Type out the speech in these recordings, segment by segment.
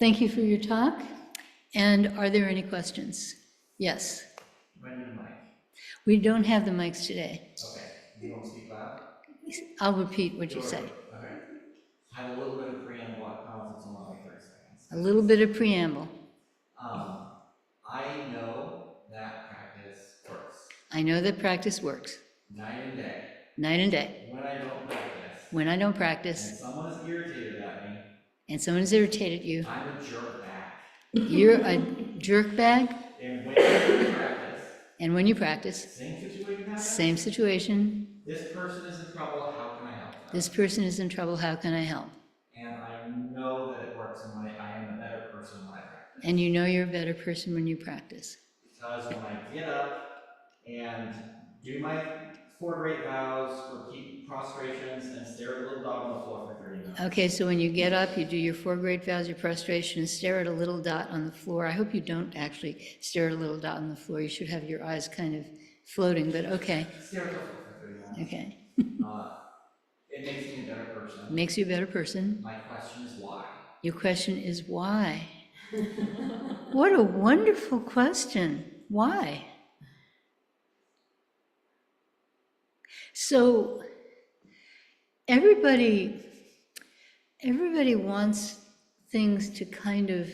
Thank you for your talk. And are there any questions? Yes. Do I need a mic? We don't have the mics today. Okay. You want to speak loud? I'll repeat what you say. Okay. I have a little bit of preamble. I promise it's only like 30 seconds. A little bit of preamble. I know that practice works. I know that practice works. Night and day. Night and day. When I don't practice. When I don't practice. And someone is irritated at me. And someone has irritated you. I'm a jerk back. You're a jerk bag. And when you practice. And when you practice. Same situation happens. Same situation. This person is in trouble. How can I help them? This person is in trouble. How can I help? And I know that it works, and I am a better person when I practice. And you know you're a better person when you practice. Because when I get up and do my 4 great vows, repeat prostrations, and stare at a little dog on the floor for 30 minutes. Okay, so when you get up, you do your 4 great vows, your prostration, and stare at a little dot on the floor. I hope you don't actually stare at a little dot on the floor. You should have your eyes kind of floating, but okay. Stare at the floor for 30 minutes. Okay. It makes me a better person. Makes you a better person. My question is why? Your question is why? What a wonderful question. Why? So everybody wants things to kind of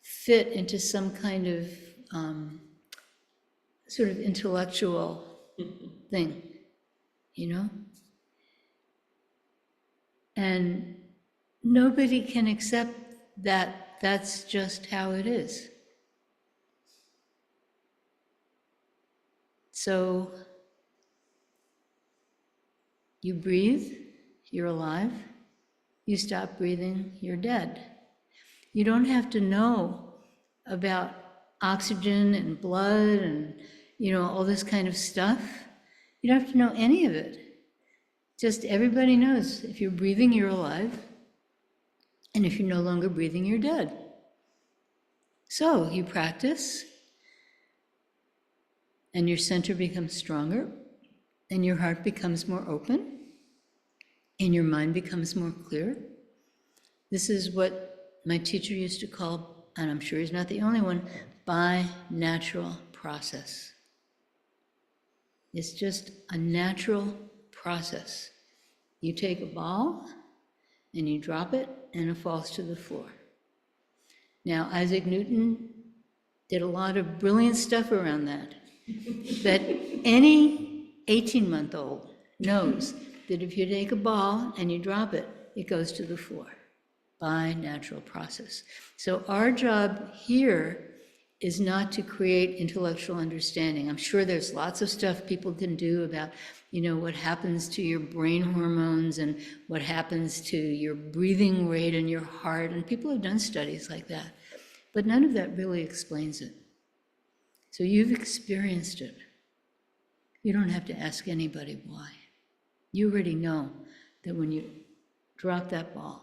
fit into some kind of sort of intellectual thing, you know? And nobody can accept that that's just how it is. So you breathe, you're alive. You stop breathing, you're dead. You don't have to know about oxygen and blood and, you know, all this kind of stuff. You don't have to know any of it. Just everybody knows if you're breathing, you're alive. And if you're no longer breathing, you're dead. So you practice, and your center becomes stronger, and your heart becomes more open, and your mind becomes more clear. This is what my teacher used to call, and I'm sure he's not the only one, by natural process. It's just a natural process. You take a ball and you drop it and it falls to the floor. Now, Isaac Newton did a lot of brilliant stuff around that. But any 18-month-old knows that if you take a ball and you drop it, it goes to the floor by natural process. So our job here is not to create intellectual understanding. I'm sure there's lots of stuff people can do about, you know, what happens to your brain hormones and what happens to your breathing rate and your heart, and people have done studies like that. But none of that really explains it. So you've experienced it. You don't have to ask anybody why. You already know that when you drop that ball,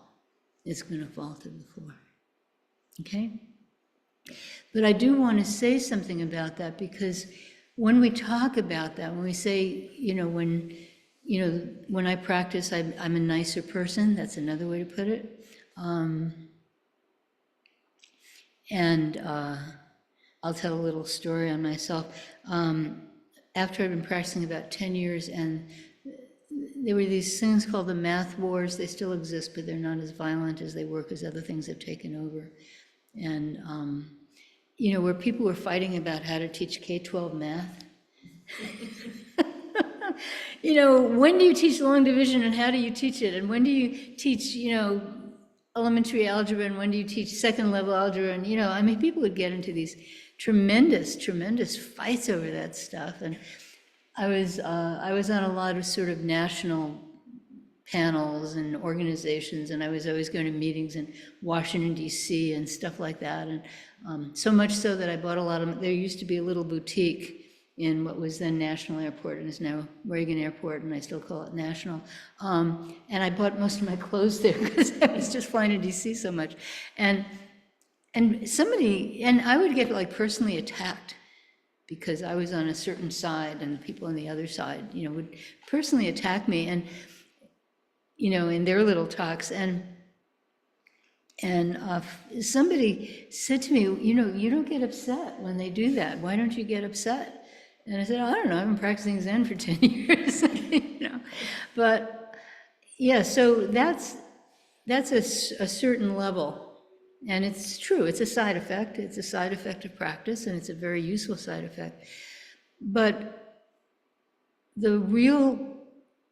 it's going to fall to the floor. Okay? But I do want to say something about that, because when we talk about that, when we say, when I practice, I'm a nicer person, that's another way to put it. I'll tell a little story on myself. After I'd been practicing about 10 years, and there were these things called the math wars. They still exist, but they're not as violent as they were because other things have taken over. And, where people were fighting about how to teach K-12 math. When do you teach long division and how do you teach it? And when do you teach, elementary algebra, and when do you teach second level algebra? And, people would get into these tremendous fights over that stuff. And I was on a lot of sort of national panels and organizations, and I was always going to meetings in Washington, D.C. and stuff like that. And so much so that I bought a lot of, there used to be a little boutique in what was then National Airport and is now Reagan Airport, and I still call it National. And I bought most of my clothes there because I was just flying to D.C. so much. And I would get like personally attacked because I was on a certain side and people on the other side, would personally attack me and, in their little talks. And And somebody said to me, you know, you don't get upset when they do that. Why don't you get upset? And I said, I don't know, I've been practicing Zen for 10 years, you know. But yeah, so that's a certain level. And it's true, it's a side effect. It's a side effect of practice, and it's a very useful side effect. But the real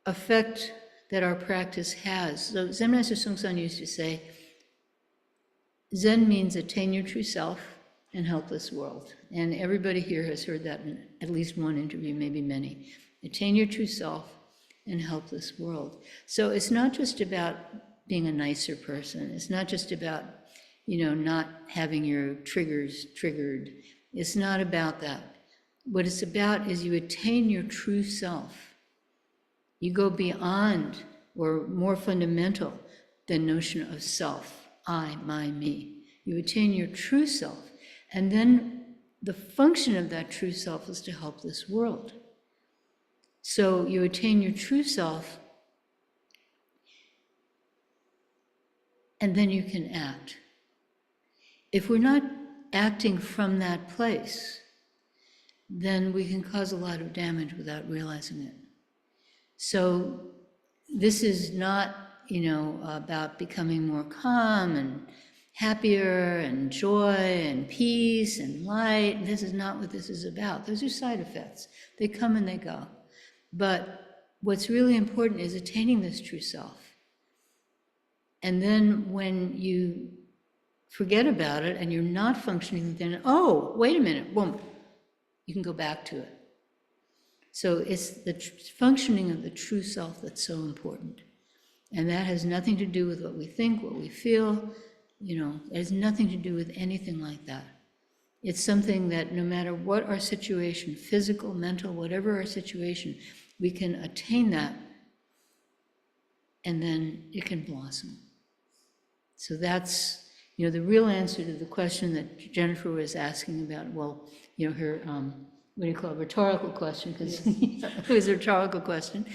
effect that our practice has, so Zen Master Songsan used to say, Zen means attain your true self and help this world. And everybody here has heard that in at least one interview, maybe many. Attain your true self and help this world. So it's not just about being a nicer person. It's not just about, you know, not having your triggers triggered. It's not about that. What it's about is you attain your true self. You go beyond or more fundamental than notion of self. I, my, me. You attain your true self. And then the function of that true self is to help this world. So you attain your true self, and then you can act. If we're not acting from that place, then we can cause a lot of damage without realizing it. So this is not, you know, about becoming more calm and happier and joy and peace and light. This is not what this is about. Those are side effects. They come and they go. But what's really important is attaining this true self. And then when you forget about it and you're not functioning, then, oh, wait a minute, boom, you can go back to it. So it's the functioning of the true self that's so important. And that has nothing to do with what we think, what we feel, you know, it has nothing to do with anything like that. It's something that no matter what our situation, physical, mental, whatever our situation, we can attain that, and then it can blossom. So that's, you know, the real answer to the question that Jennifer was asking about, well, you know, her, what do you call it, rhetorical question, because it was a rhetorical question,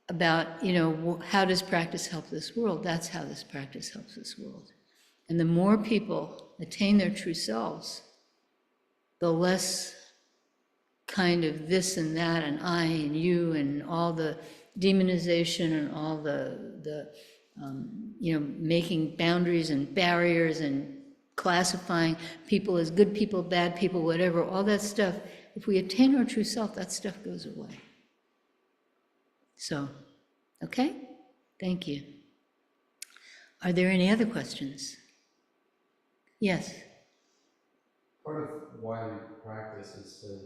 about, you know, how does practice help this world? That's how this practice helps this world. And the more people attain their true selves, the less kind of this and that and I and you and all the demonization and all the you know, making boundaries and barriers and classifying people as good people, bad people, whatever, all that stuff. If we attain our true self, that stuff goes away. So, okay, thank you. Are there any other questions? Yes. Part of why we practice is to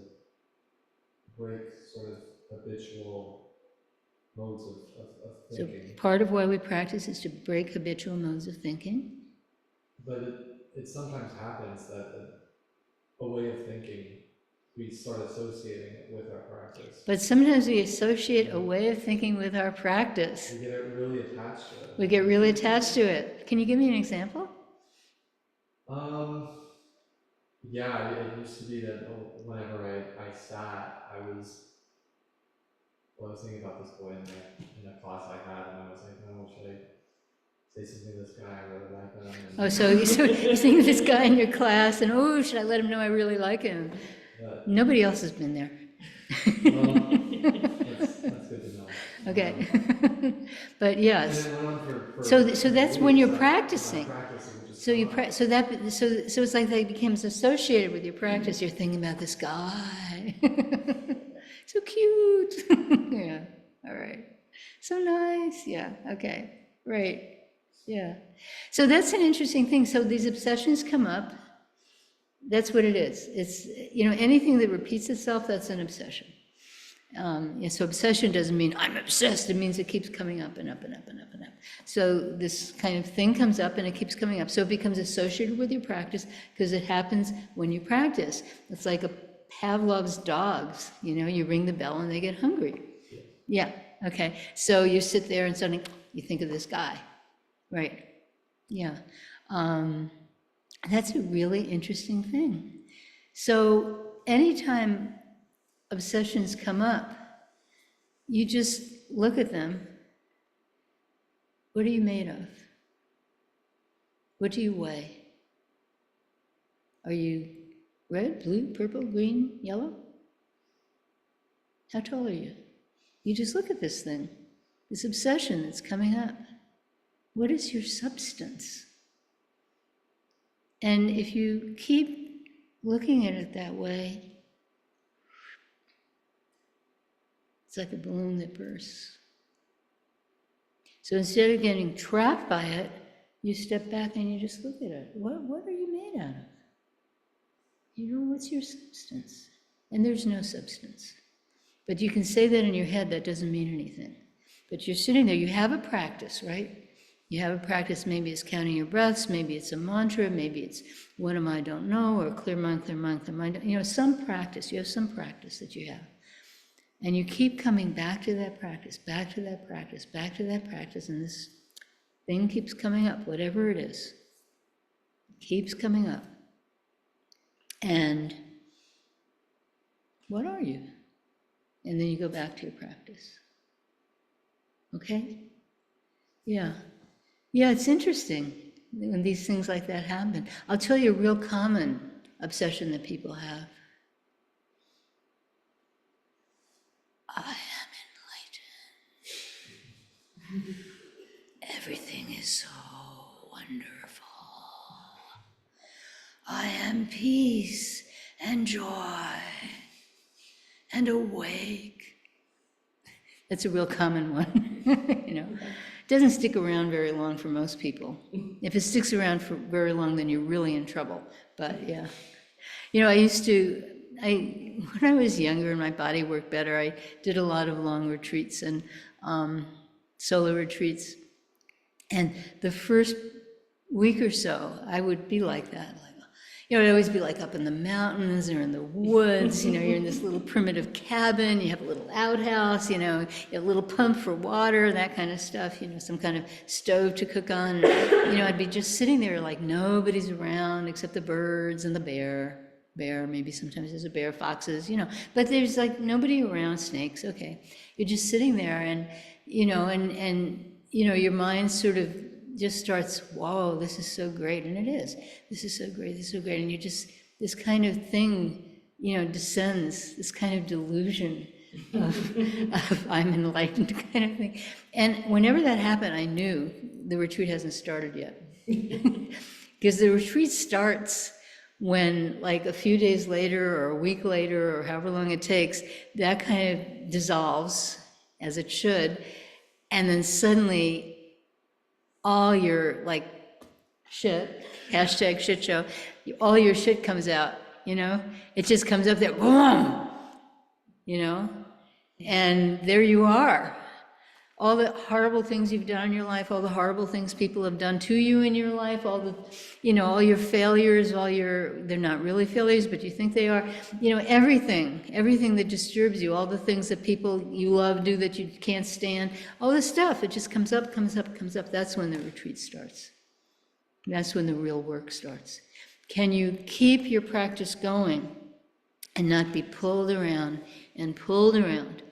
break sort of habitual modes of thinking. So part of why we practice is to break habitual modes of thinking. But it sometimes happens that a way of thinking, we start associating it with our practice. But sometimes we associate a way of thinking with our practice. We get really attached to it. We get really attached to it. Can you give me an example? Yeah, it used to be that whenever I sat, I was thinking about this boy in a class I had, and I was like, oh, should I say something to this guy? I really like him. And Oh, so you're seeing this guy in your class, and oh, should I let him know I really like him? but, Nobody else has been there. well, that's good to know. Okay. But yes. And it went on for So that's when you're weeks. practicing. Just So you come up. so it's like that becomes associated with your practice. You're thinking about this guy, so cute. Yeah. All right. So nice. Yeah. Okay. Right. Yeah. So that's an interesting thing. So these obsessions come up. That's what it is. It's, you know, anything that repeats itself, that's an obsession. Yeah, so obsession doesn't mean I'm obsessed. It means it keeps coming up and up and up and up and up. So this kind of thing comes up and it keeps coming up. So it becomes associated with your practice because it happens when you practice. It's like a Pavlov's dogs. You know, you ring the bell and they get hungry. Yeah. Okay. So you sit there and suddenly you think of this guy, right? Yeah. That's a really interesting thing. So anytime obsessions come up, you just look at them. What are you made of? What do you weigh? Are you red, blue, purple, green, yellow? How tall are you? You just look at this thing, this obsession that's coming up. What is your substance? And if you keep looking at it that way, it's like a balloon that bursts. So instead of getting trapped by it, you step back and you just look at it. What are you made out of? You know, what's your substance? And there's no substance. But you can say that in your head, that doesn't mean anything. But you're sitting there, you have a practice, right? You have a practice, maybe it's counting your breaths, maybe it's a mantra, maybe it's what am I, don't know, or clear mind, clear mind, clear mind. You know, some practice, you have some practice that you have. And you keep coming back to that practice, back to that practice, back to that practice, and this thing keeps coming up, whatever it is, keeps coming up. And what are you? And then you go back to your practice. Okay? Yeah. Yeah, it's interesting when these things like that happen. I'll tell you a real common obsession that people have. I am enlightened. Everything is so wonderful. I am peace and joy and awake. That's a real common one, you know. It doesn't stick around very long for most people. If it sticks around for very long, then you're really in trouble. But yeah. You know, when I was younger and my body worked better, I did a lot of long retreats and solo retreats. And the first week or so, I would be like that. You know, I'd always be like up in the mountains or in the woods, you know, you're in this little primitive cabin, you have a little outhouse, you know, you have a little pump for water, that kind of stuff, you know, some kind of stove to cook on. And, you know, I'd be just sitting there like nobody's around except the birds and the bear, maybe sometimes there's a bear, foxes, you know, but there's like nobody around, snakes, okay. You're just sitting there and, you know, and you know, your mind sort of just starts, whoa, this is so great, and it is. This is so great, this is so great, and you just, this kind of thing, you know, descends, this kind of delusion of I'm enlightened kind of thing. And whenever that happened, I knew the retreat hasn't started yet. Because the retreat starts when, like, a few days later or a week later or however long it takes, that kind of dissolves, as it should, and then suddenly all your, like, shit, hashtag shit show, all your shit comes out, you know? It just comes up there, boom, you know? And there you are. All the horrible things you've done in your life, all the horrible things people have done to you in your life, all the, you know, all your failures, they're not really failures, but you think they are, you know, everything that disturbs you, all the things that people you love do that you can't stand, all this stuff, it just comes up, comes up, comes up. That's when the retreat starts. That's when the real work starts. Can you keep your practice going and not be pulled around and pulled around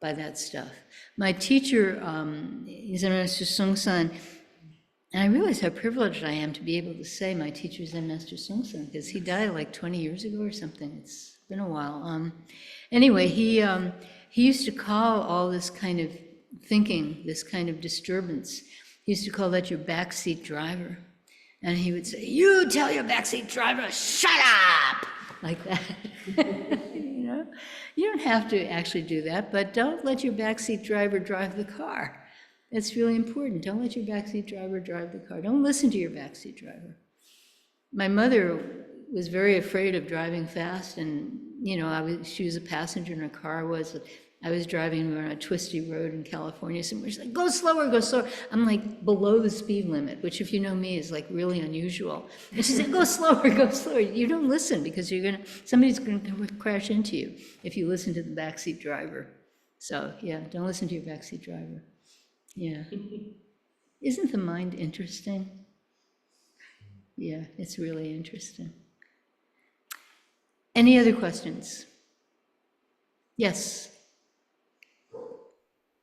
by that stuff? My teacher, Zen Master Songsan, and I realize how privileged I am to be able to say my teacher is Zen Master Songsan, because he died like 20 years ago or something. It's been a while. Anyway, he used to call all this kind of thinking, this kind of disturbance, he used to call that your backseat driver. And he would say, you tell your backseat driver, shut up! Like that. You know? You don't have to actually do that, but don't let your backseat driver drive the car. That's really important. Don't let your backseat driver drive the car. Don't listen to your backseat driver. My mother was very afraid of driving fast, and you know, she was a passenger in a car. I was driving on a twisty road in California somewhere. She's like, go slower, go slower. I'm like below the speed limit, which if you know me is like really unusual. And she said, go slower, go slower. You don't listen because somebody's gonna crash into you if you listen to the backseat driver. So yeah, don't listen to your backseat driver. Yeah. Isn't the mind interesting? Yeah, it's really interesting. Any other questions? Yes.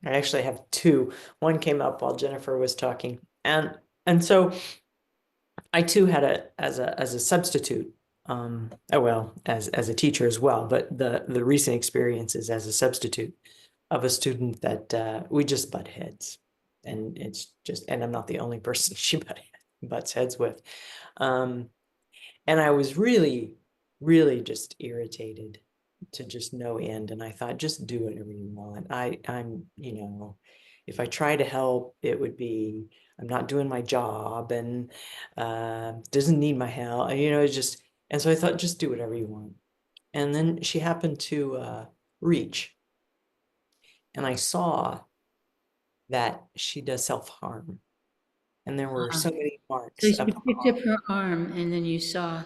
I actually have two. One came up while Jennifer was talking. And so I too had as a substitute, as a teacher as well, but the recent experiences as a substitute of a student that we just butt heads. And and I'm not the only person she butts heads with. Um, and I was really, really just irritated to just no end. And I thought, just do whatever you want. If I try to help, it would be, I'm not doing my job and doesn't need my help. And so I thought, just do whatever you want. And then she happened to reach, and I saw that she does self-harm. And there were so many So marks she picked up her arm and then you saw,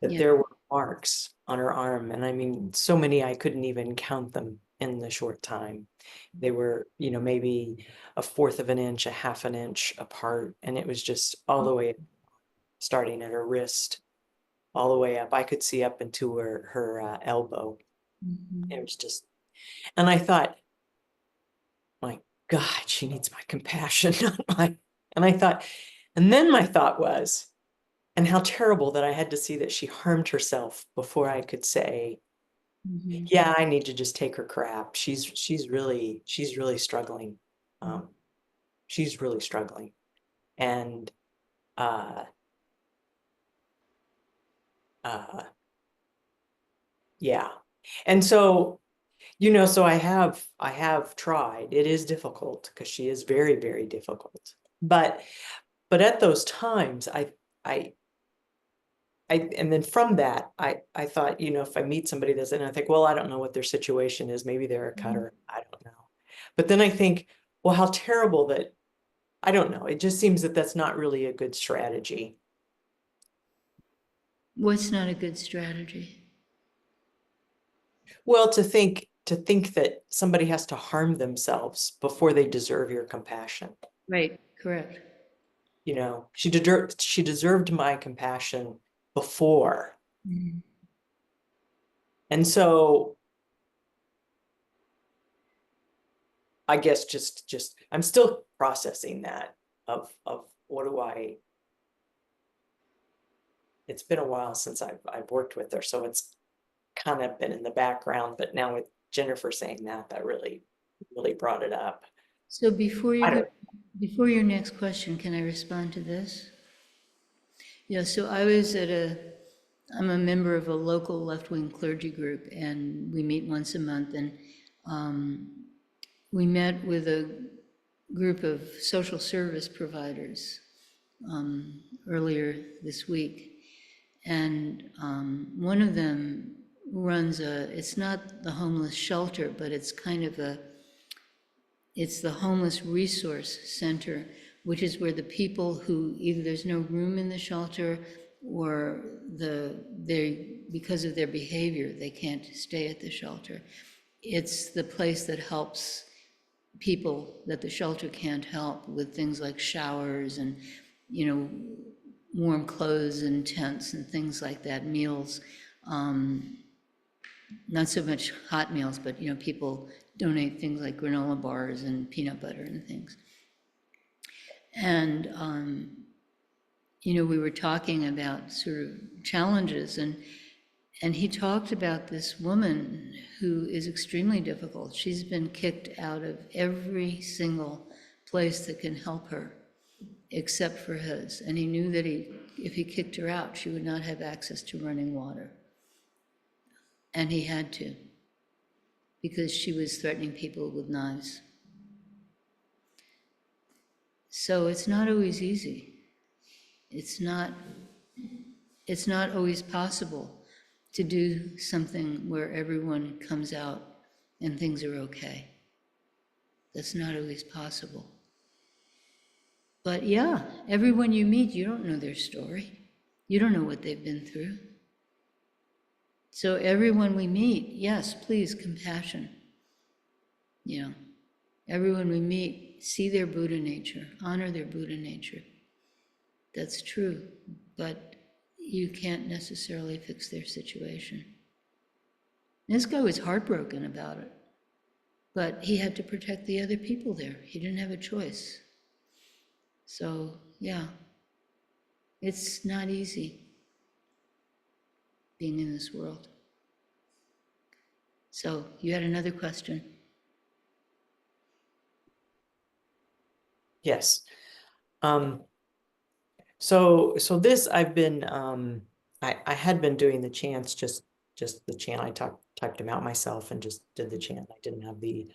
that yeah. there were marks on her arm. And I mean, so many I couldn't even count them in the short time. They were, maybe a fourth of an inch, a half an inch apart. And it was just all the way starting at her wrist, all the way up. I could see up into her elbow. It was just, and I thought, my God, she needs my compassion, not my, and I thought, and then my thought was, and how terrible that I had to see that she harmed herself before I could say, yeah, I need to just take her crap. She's really struggling. She's really struggling. And uh yeah. And so, so I have tried. It is difficult because she is very, very difficult. But at those times, I and then from that, I thought, if I meet somebody that's, and I think, well, I don't know what their situation is. Maybe they're a cutter. I don't know. But then I think, well, how terrible that, I don't know. It just seems that that's not really a good strategy. What's not a good strategy? Well, to think that somebody has to harm themselves before they deserve your compassion. Right, correct. She deserved my compassion before. And so I guess just I'm still processing that of what do I, it's been a while since I've worked with her, so it's kind of been in the background, but now with Jennifer saying that really, really brought it up. So before I you go, don't, before your next question, can I respond to this? Yeah, so I'm a member of a local left-wing clergy group, and we meet once a month, and we met with a group of social service providers earlier this week. And one of them runs it's not the homeless shelter, but it's kind of it's the homeless resource center, which is where the people who either there's no room in the shelter or because of their behavior, they can't stay at the shelter. It's the place that helps people that the shelter can't help with things like showers and, warm clothes and tents and things like that, meals. Not so much hot meals, but, people donate things like granola bars and peanut butter and things. And, we were talking about sort of challenges, and he talked about this woman who is extremely difficult. She's been kicked out of every single place that can help her, except for his. And he knew that if he kicked her out, she would not have access to running water. And he had to, because she was threatening people with knives. So it's not always easy. It's not always possible to do something where everyone comes out and things are okay. That's not always possible. But yeah, everyone you meet, you don't know their story. You don't know what they've been through. So everyone we meet, yes, please, compassion. Everyone we meet, see their Buddha nature, honor their Buddha nature. That's true, but you can't necessarily fix their situation. This guy was heartbroken about it, but he had to protect the other people there. He didn't have a choice. So, yeah. It's not easy being in this world. So you had another question? Yes. So this I've been I had been doing the chants, just the chant. I typed them out myself and just did the chant. I didn't have the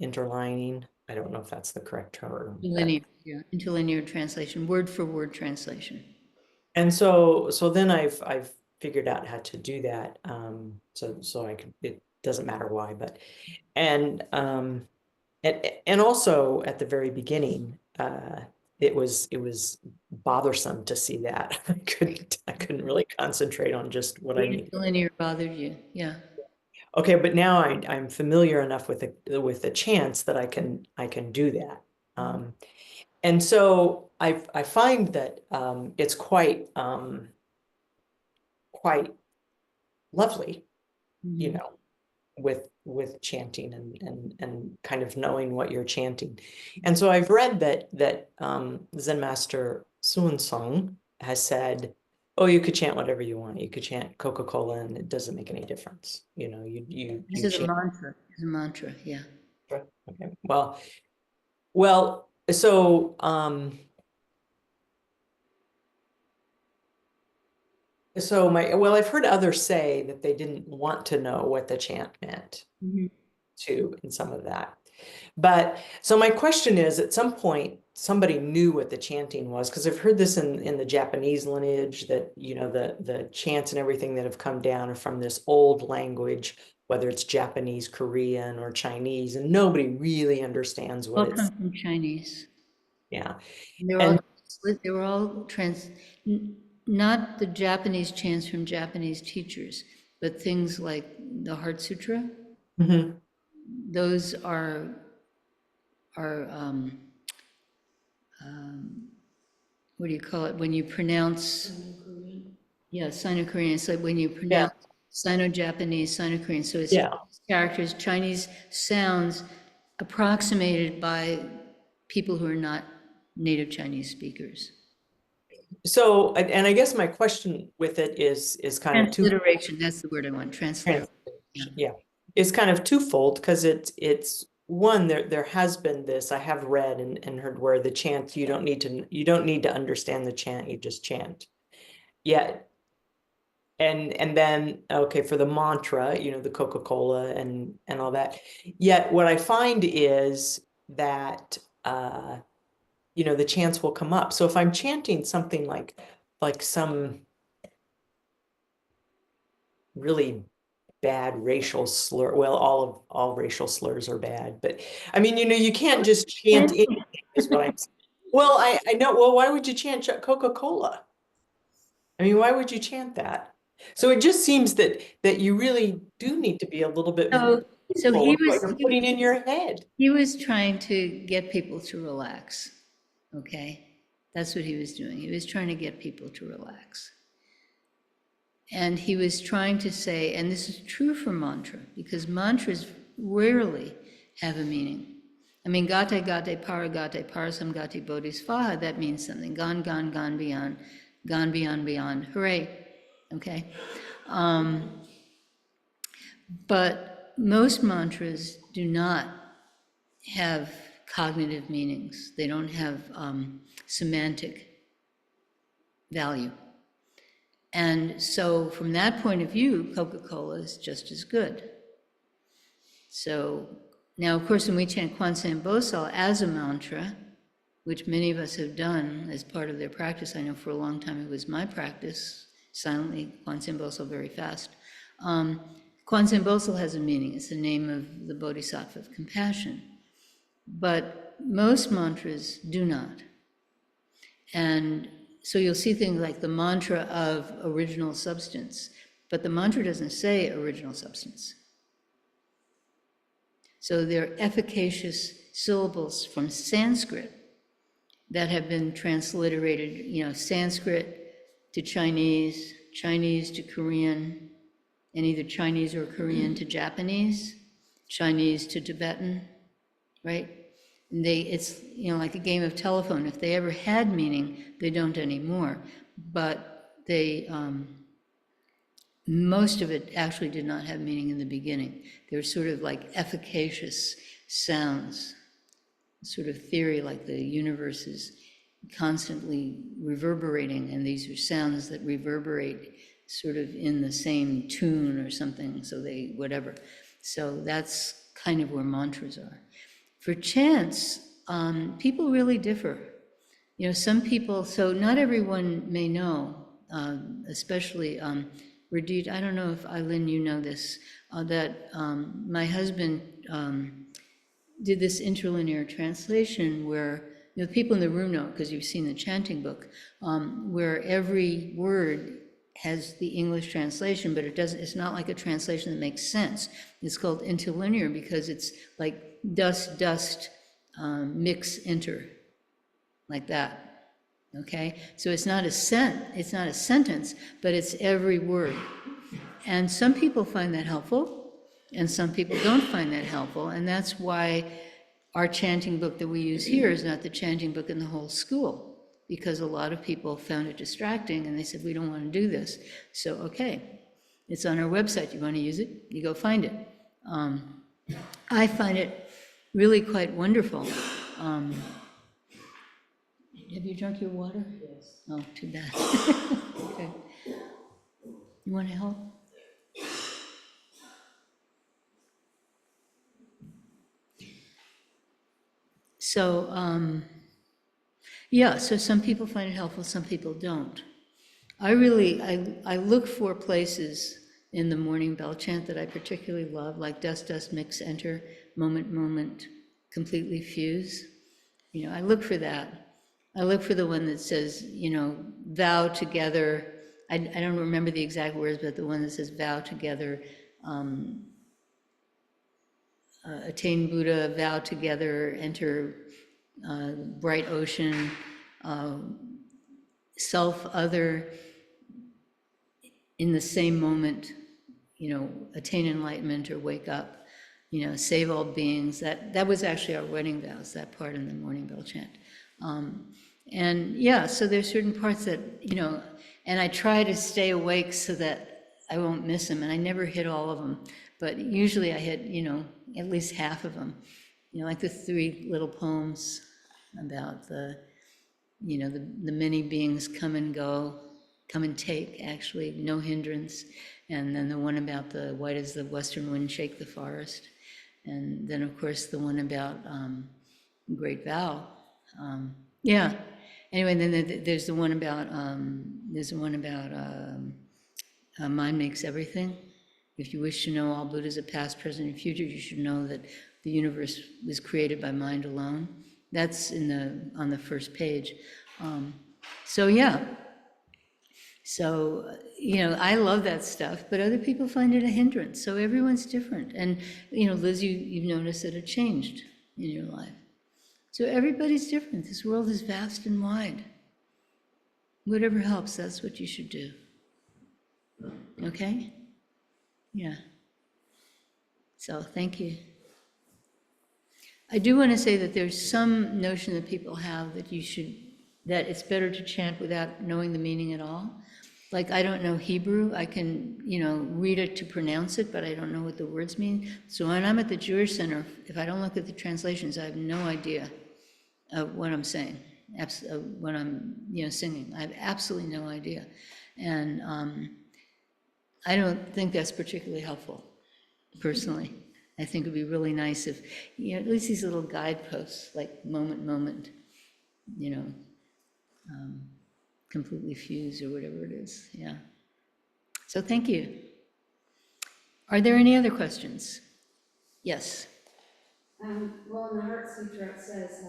interlining. I don't know if that's the correct term. Interlinear, yeah, interlinear translation, word for word translation. And so then I've figured out how to do that. So I can, it doesn't matter why, but and also at the very beginning, it was bothersome to see that. I couldn't really concentrate on just what I needed. Interlinear bothered you, yeah. Okay, but now I'm familiar enough with the chants that I can do that. And so I find that it's quite lovely, you know, with chanting and kind of knowing what you're chanting. And so I've read that Zen Master Sun Sung has said, oh, you could chant whatever you want. You could chant Coca-Cola and it doesn't make any difference. You know, This is a chant. mantra. It's a mantra, yeah. Okay. Well, so I've heard others say that they didn't want to know what the chant meant too, in some of that. But so my question is, at some point, somebody knew what the chanting was, because I've heard this in the Japanese lineage, that, you know, the chants and everything that have come down are from this old language, whether it's Japanese, Korean, or Chinese, and nobody really understands what All it's. come from Chinese. Yeah. They were all not the Japanese chants from Japanese teachers, but things like the Heart Sutra. Those are what do you call it? When you pronounce, yeah, Sino-Korean. It's like when you pronounce Sino-Japanese, Sino-Korean. So it's characters, Chinese sounds approximated by people who are not native Chinese speakers. So, and I guess my question with it is kind of transliteration. That's the word I want. Transliteration. Yeah, it's kind of twofold, because it's one, there has been this, I have read and heard, where the chant, you don't need to understand the chant, you just chant. Yeah. And then, okay, for the mantra, you know, the Coca-Cola and all that. Yet what I find is that you know, the chants will come up. So if I'm chanting something like some really bad racial slur, well, all racial slurs are bad, but I mean, you know, you can't just chant anything, is what I'm saying. Well, I know. Well, why would you chant Coca-Cola? I mean, why would you chant that? So it just seems that you really do need to be a little bit So he what you're putting in your head. He was trying to get people to relax. Okay, that's what he was doing. He was trying to get people to relax. And he was trying to say, and this is true for mantra, because mantras rarely have a meaning. I mean, gate, gate, paragate, parasam gate, bodhisvaha, that means something. Gone, gone, gone beyond, beyond. Hooray. Okay. But most mantras do not have cognitive meanings. They don't have semantic value. And so from that point of view, Coca-Cola is just as good. So now, of course, when we chant Kwanzaa Bosal as a mantra, which many of us have done as part of their practice, I know for a long time it was my practice, silently, Kwanzaa Bosal very fast. Kwanzaa Bosal has a meaning. It's the name of the Bodhisattva of compassion. But most mantras do not. And so you'll see things like the mantra of original substance, but the mantra doesn't say original substance. So they're efficacious syllables from Sanskrit that have been transliterated, you know, Sanskrit to Chinese, Chinese to Korean, and either Chinese or Korean to Japanese, Chinese to Tibetan, right? It's, you know, like a game of telephone. If they ever had meaning, they don't anymore. But they, most of it actually did not have meaning in the beginning. They were sort of like efficacious sounds, sort of theory, like the universe is constantly reverberating, and these are sounds that reverberate sort of in the same tune or something, so they, whatever. So that's kind of where mantras are. For chants, people really differ. You know, some people, so not everyone may know, especially Radit, I don't know if Eileen, you know this, that my husband did this interlinear translation where, you know, people in the room know, because you've seen the chanting book, where every word has the English translation, but it doesn't, it's not like a translation that makes sense. It's called interlinear because it's like dust, dust, mix, enter, like that, okay? So it's not a sentence, but it's every word. And some people find that helpful, and some people don't find that helpful, and that's why our chanting book that we use here is not the chanting book in the whole school, because a lot of people found it distracting, and they said, we don't want to do this. So, okay, it's on our website. You want to use it? You go find it. I find it really quite wonderful. Have you drunk your water? Yes. Oh, too bad. Okay. You want to help? So, yeah, so some people find it helpful, some people don't. I look for places in the morning bell chant that I particularly love, like dust, dust, mix, enter, moment, moment, completely fuse. You know, I look for that. I look for the one that says, you know, vow together. I don't remember the exact words, but the one that says vow together, attain Buddha, vow together, enter bright ocean, self, other, in the same moment, you know, attain enlightenment or wake up, you know, save all beings. That was actually our wedding vows, that part in the morning bell chant. And yeah, so there's certain parts that, you know, and I try to stay awake so that I won't miss them, and I never hit all of them, but usually I hit, you know, at least half of them. You know, like the 3 little poems about the, you know, the many beings come and go, come and take, actually, no hindrance. And then the one about the, why does the western wind shake the forest? And then, of course, the one about Great Vow. Yeah. Anyway, then there's the one about, mind makes everything. If you wish to know all Buddhas of past, present, and future, you should know that the universe was created by mind alone. That's on the first page. So yeah. So, you know, I love that stuff, but other people find it a hindrance. So everyone's different. And, you know, Liz, you've noticed that it changed in your life. So everybody's different. This world is vast and wide. Whatever helps, that's what you should do. Okay? Yeah. So thank you. I do want to say that there's some notion that people have that that it's better to chant without knowing the meaning at all. Like, I don't know Hebrew. I can, you know, read it to pronounce it, but I don't know what the words mean. So when I'm at the Jewish Center, if I don't look at the translations, I have no idea of what I'm saying, what I'm, you know, singing. I have absolutely no idea. And I don't think that's particularly helpful, personally. I think it'd be really nice if, you know, at least these little guideposts, like moment, moment, you know, completely fuse or whatever it is, yeah. So thank you. Are there any other questions? Yes. Well, in the Heart Sutra it says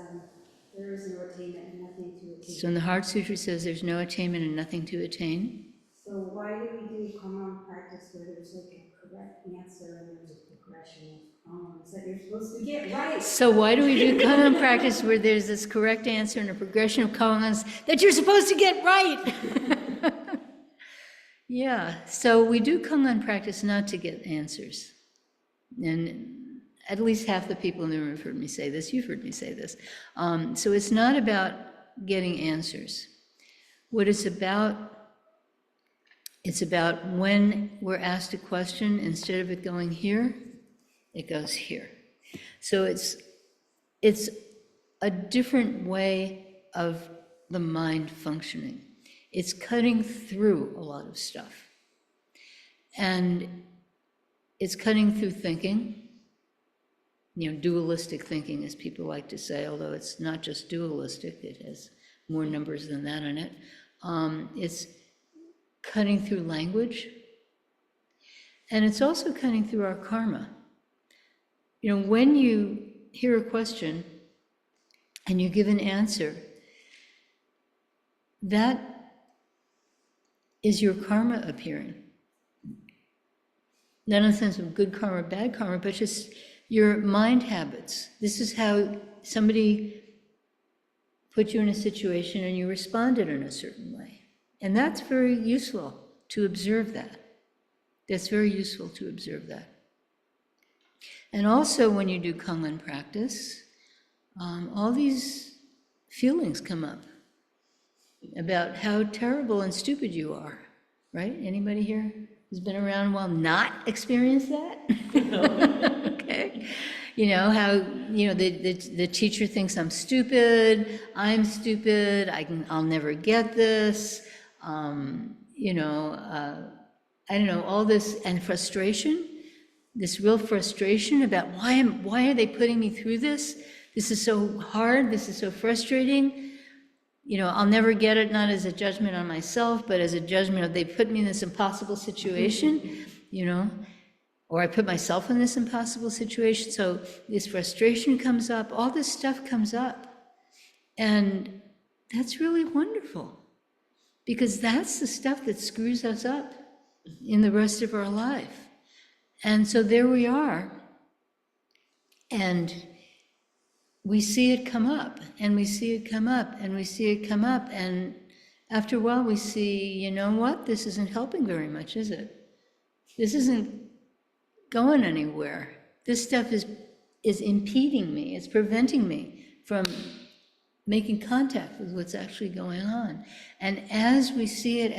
there is no attainment and nothing to attain. So in the Heart Sutra it says there's no attainment and nothing to attain. So why do we do common practice where there's like a correct answer and there's a progression of commons that you're supposed to get right? So why do we do Kangen practice where there's this correct answer and a progression of koans that you're supposed to get right? Yeah, so we do Kangen practice not to get answers. And at least half the people in the room have heard me say this, you've heard me say this. So it's not about getting answers. What it's about when we're asked a question, instead of it going here, it goes here. So it's a different way of the mind functioning. It's cutting through a lot of stuff. And it's cutting through thinking, dualistic thinking, as people like to say, although it's not just dualistic, it has more numbers than that in it. It's cutting through language, and it's also cutting through our karma. When you hear a question and you give an answer, that is your karma appearing. Not in the sense of good karma, bad karma, but just your mind habits. This is how somebody put you in a situation and you responded in a certain way. And that's very useful to observe that. That's very useful to observe that. And also when you do Konglen practice, all these feelings come up about how terrible and stupid you are, right? Anybody here who's been around a while not experienced that? Okay. How, the teacher thinks I'm stupid, I'll never get this, I don't know, all this, and frustration, this real frustration about why are they putting me through this? This is so hard, this is so frustrating. I'll never get it, not as a judgment on myself, but as a judgment of they put me in this impossible situation, or I put myself in this impossible situation. So this frustration comes up, all this stuff comes up. And that's really wonderful, because that's the stuff that screws us up in the rest of our life. And so there we are, and we see it come up, and we see it come up, and we see it come up, and after a while we see, what? This isn't helping very much, is it? This isn't going anywhere. This stuff is impeding me, it's preventing me from making contact with what's actually going on. And as we see it,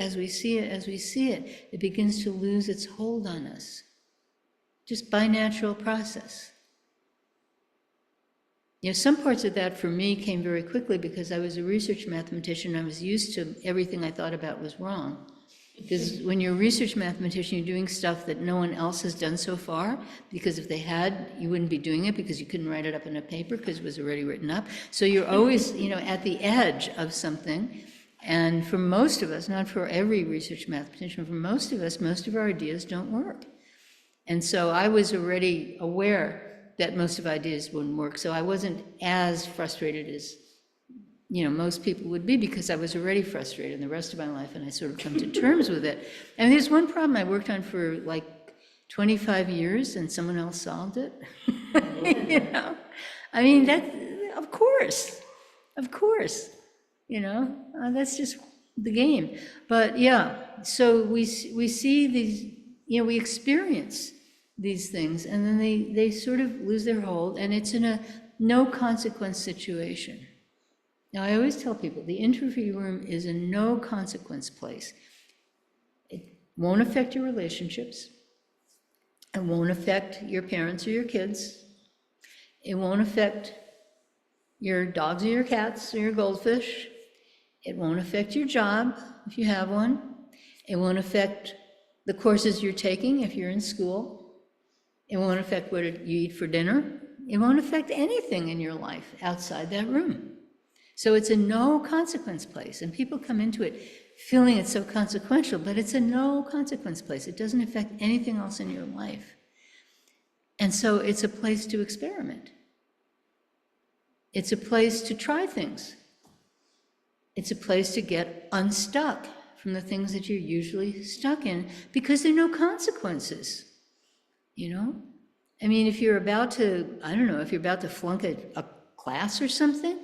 it begins to lose its hold on us, just by natural process. Some parts of that for me came very quickly because I was a research mathematician. I was used to everything I thought about was wrong. Because when you're a research mathematician, you're doing stuff that no one else has done so far, because if they had, you wouldn't be doing it, because you couldn't write it up in a paper because it was already written up. So you're always, at the edge of something. And for most of us, not for every research mathematician, for most of us, most of our ideas don't work. And so I was already aware that most of ideas wouldn't work. So I wasn't as frustrated as, most people would be, because I was already frustrated the rest of my life, and I sort of come to terms with it. And there's one problem I worked on for like 25 years, and someone else solved it. I mean, that, of course, that's just the game. But yeah, so we see these, we experience these things, and then they sort of lose their hold, and it's in a no consequence situation. Now, I always tell people the interview room is a no consequence place. It won't affect your relationships. It won't affect your parents or your kids. It won't affect your dogs or your cats or your goldfish. It won't affect your job if you have one. It won't affect the courses you're taking if you're in school. It won't affect what you eat for dinner. It won't affect anything in your life outside that room. So it's a no consequence place, and people come into it feeling it's so consequential, but it's a no consequence place. It doesn't affect anything else in your life. And so it's a place to experiment. It's a place to try things. It's a place to get unstuck from the things that you're usually stuck in, because there are no consequences, I mean, if you're about to, if you're about to flunk a class or something,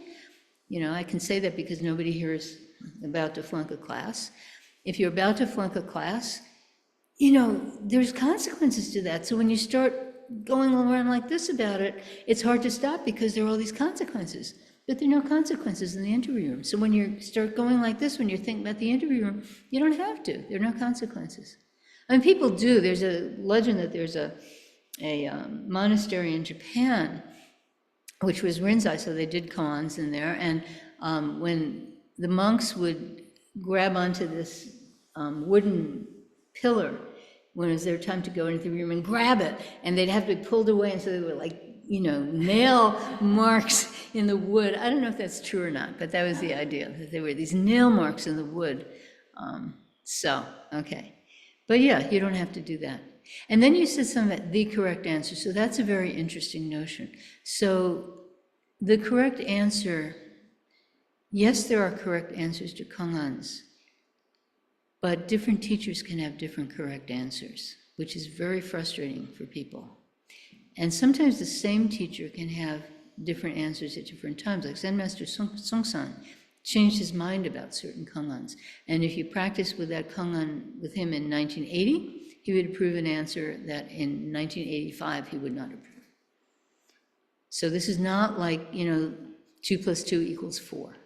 I can say that because nobody here is about to flunk a class. If you're about to flunk a class, there's consequences to that. So when you start going around like this about it, it's hard to stop because there are all these consequences. But there are no consequences in the interview room. So when you start going like this, when you're thinking about the interview room, you don't have to. There are no consequences. I mean, people do. There's a legend that there's a monastery in Japan, which was Rinzai, so they did koans in there. And when the monks would grab onto this wooden pillar, when it was their time to go into the room and grab it, and they'd have to be pulled away, and so they were like, you know, nail marks in the wood. I don't know if that's true or not, but that was the idea, that there were these nail marks in the wood. Okay. But yeah, you don't have to do that. And then you said something about the correct answer. So that's a very interesting notion. So the correct answer, yes, there are correct answers to kongans, but different teachers can have different correct answers, which is very frustrating for people. And sometimes the same teacher can have different answers at different times. Like Zen Master Songsan changed his mind about certain kongans. And if you practice with that kongan with him in 1980, he would approve an answer that in 1985 he would not approve. So this is not like, you know, 2 + 2 = 4.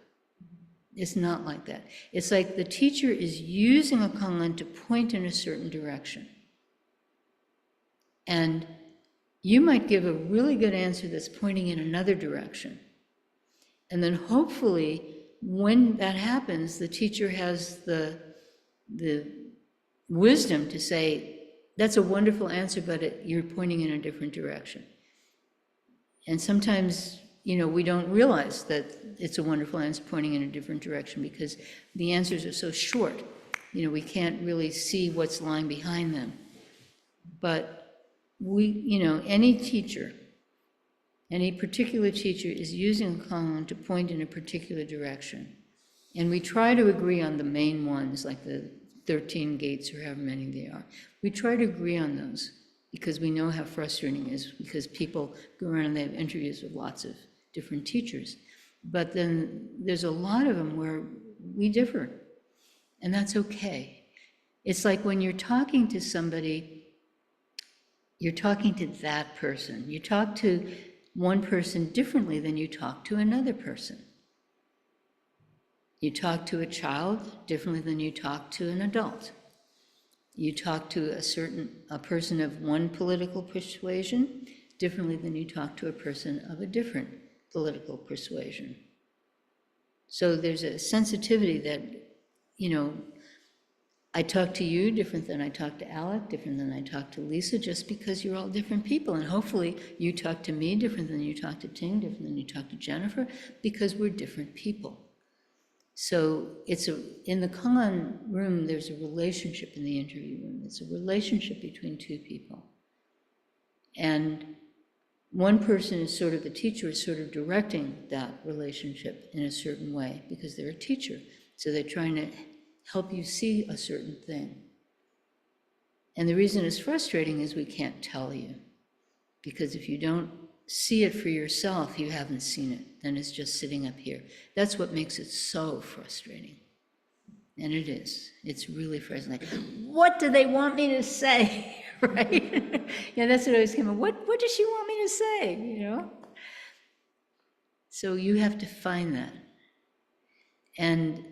It's not like that. It's like the teacher is using a kongan to point in a certain direction. And you might give a really good answer that's pointing in another direction. And then hopefully, when that happens, the teacher has the wisdom to say, that's a wonderful answer, but you're pointing in a different direction. And sometimes, you know, we don't realize that it's a wonderful answer pointing in a different direction because the answers are so short. You know, we can't really see what's lying behind them. But you know, any teacher, any particular teacher is using a kongan to point in a particular direction. And we try to agree on the main ones, like the 13 gates or however many they are. We try to agree on those because we know how frustrating it is, because people go around and they have interviews with lots of different teachers. But then there's a lot of them where we differ, and that's okay. It's like when you're talking to somebody, you're talking to that person. You talk to one person differently than you talk to another person. You talk to a child differently than you talk to an adult. You talk to a person of one political persuasion differently than you talk to a person of a different political persuasion. So there's a sensitivity that, you know, I talk to you different than I talk to Alec, different than I talk to Lisa, just because you're all different people. And hopefully you talk to me different than you talk to Ting, different than you talk to Jennifer, because we're different people. So in the kongan room, there's a relationship in the interview room. It's a relationship between two people. And one person is sort of, the teacher is sort of directing that relationship in a certain way because they're a teacher. So they're trying to help you see a certain thing. And the reason it's frustrating is we can't tell you. Because if you don't see it for yourself, you haven't seen it. Then it's just sitting up here. That's what makes it so frustrating. And it is. It's really frustrating. Like, what do they want me to say? Right? Yeah, that's what always came up. What does she want me to say? You know? So you have to find that. And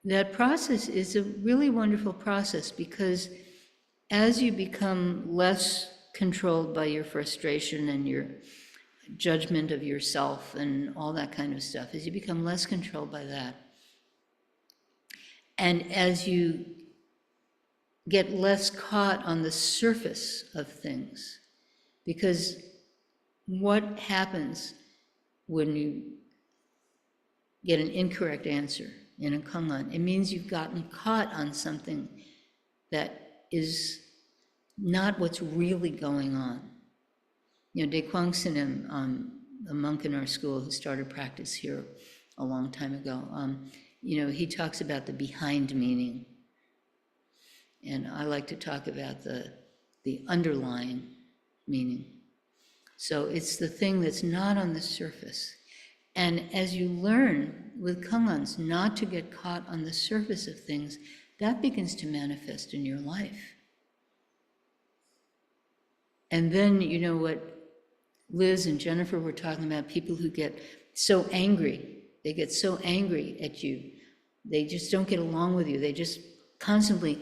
that process is a really wonderful process because as you become less controlled by your frustration and your judgment of yourself and all that kind of stuff, as you become less controlled by that, and as you get less caught on the surface of things, because what happens when you get an incorrect answer in a kongan? It means you've gotten caught on something that is not what's really going on. You know, De Kwang Sinem, a monk in our school who started practice here a long time ago, you know, he talks about the behind meaning. And I like to talk about the underlying meaning. So it's the thing that's not on the surface. And as you learn with kongans not to get caught on the surface of things, that begins to manifest in your life. And then, you know what Liz and Jennifer were talking about, people who get so angry. They get so angry at you. They just don't get along with you. They just constantly,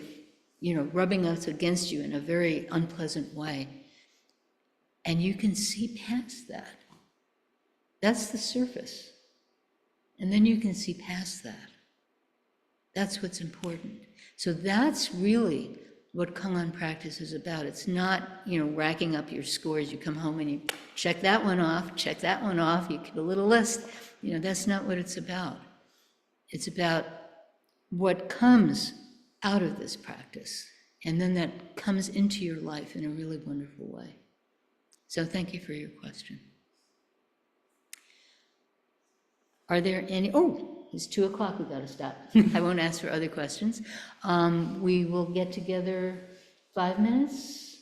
you know, rubbing us against you in a very unpleasant way. And you can see past that. That's the surface. And then you can see past that. That's what's important. So that's really what Kangan practice is about. It's not, you know, racking up your scores. You come home and you check that one off, you get a little list. You know, that's not what it's about. It's about what comes out of this practice. And then that comes into your life in a really wonderful way. So thank you for your question. Are there any, oh, it's 2 o'clock, we gotta stop. I won't ask for other questions. We will get together 5 minutes.